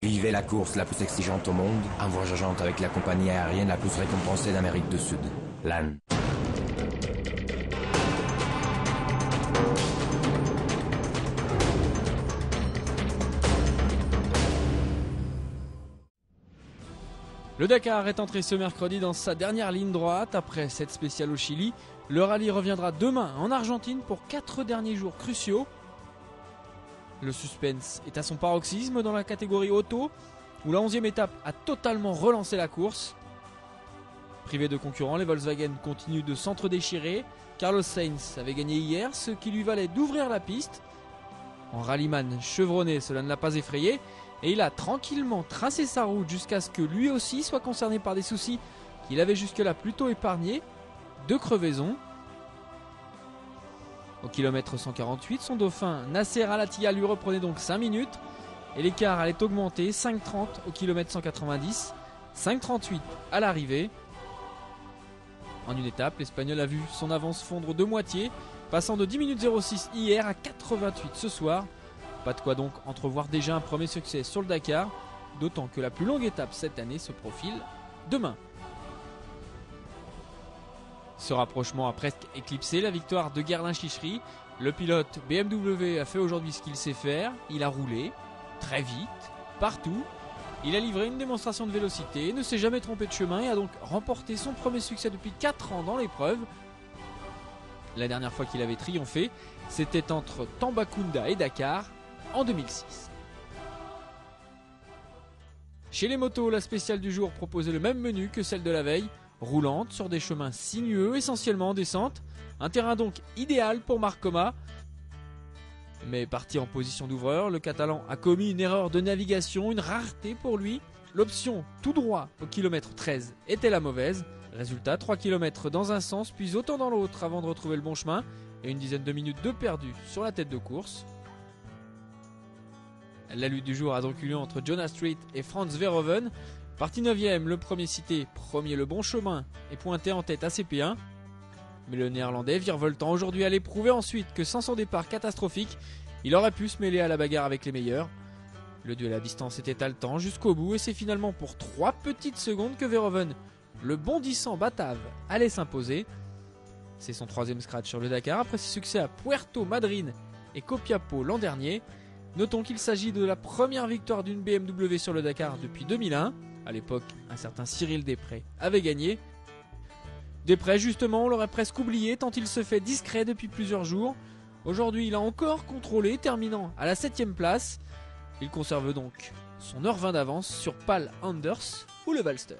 Vivez la course la plus exigeante au monde, voyageante avec la compagnie aérienne la plus récompensée d'Amérique du Sud, LAN. Le Dakar est entré ce mercredi dans sa dernière ligne droite. Après cette spéciale au Chili, le rallye reviendra demain en Argentine pour 4 derniers jours cruciaux. Le suspense est à son paroxysme dans la catégorie auto, où la 11e étape a totalement relancé la course. Privés de concurrents, les Volkswagen continuent de s'entre-déchirer. Carlos Sainz avait gagné hier, ce qui lui valait d'ouvrir la piste. En rallyman chevronné, cela ne l'a pas effrayé, et il a tranquillement tracé sa route jusqu'à ce que lui aussi soit concerné par des soucis qu'il avait jusque-là plutôt épargnés, 2 crevaisons. Au kilomètre 148, son dauphin Nasser Al-Attiyah lui reprenait donc 5 minutes, et l'écart allait augmenter, 5,30 au kilomètre 190, 5,38 à l'arrivée. En une étape, l'Espagnol a vu son avance fondre de moitié, passant de 10 minutes 06 hier à 4,28 ce soir. Pas de quoi donc entrevoir déjà un premier succès sur le Dakar, d'autant que la plus longue étape cette année se profile demain. Ce rapprochement a presque éclipsé la victoire de Guerlain Chichery. Le pilote BMW a fait aujourd'hui ce qu'il sait faire, il a roulé, très vite, partout. Il a livré une démonstration de vélocité, ne s'est jamais trompé de chemin et a donc remporté son premier succès depuis 4 ans dans l'épreuve. La dernière fois qu'il avait triomphé, c'était entre Tambacounda et Dakar en 2006. Chez les motos, la spéciale du jour proposait le même menu que celle de la veille, roulante sur des chemins sinueux, essentiellement en descente. Un terrain donc idéal pour Marc Coma. Mais parti en position d'ouvreur, le Catalan a commis une erreur de navigation, une rareté pour lui. L'option tout droit au kilomètre 13 était la mauvaise. Résultat, 3 km dans un sens, puis autant dans l'autre avant de retrouver le bon chemin, et une dizaine de minutes de perdu sur la tête de course. La lutte du jour a donc eu lieu entre Jonas Street et Frans Verhoeven. Parti 9ème, le premier cité, premier le bon chemin et pointé en tête à CP1. Mais le néerlandais virevoltant aujourd'hui allait prouver ensuite que sans son départ catastrophique, il aurait pu se mêler à la bagarre avec les meilleurs. Le duel à distance était haletant jusqu'au bout et c'est finalement pour 3 petites secondes que Verhoeven, le bondissant batave, allait s'imposer. C'est son 3e scratch sur le Dakar après ses succès à Puerto Madryn et Copiapó l'an dernier. Notons qu'il s'agit de la première victoire d'une BMW sur le Dakar depuis 2001. À l'époque, un certain Cyril Després avait gagné. Després, justement, on l'aurait presque oublié tant il se fait discret depuis plusieurs jours. Aujourd'hui, il a encore contrôlé, terminant à la 7ème place. Il conserve donc son 1h20 d'avance sur Pal Anders ou le Valster.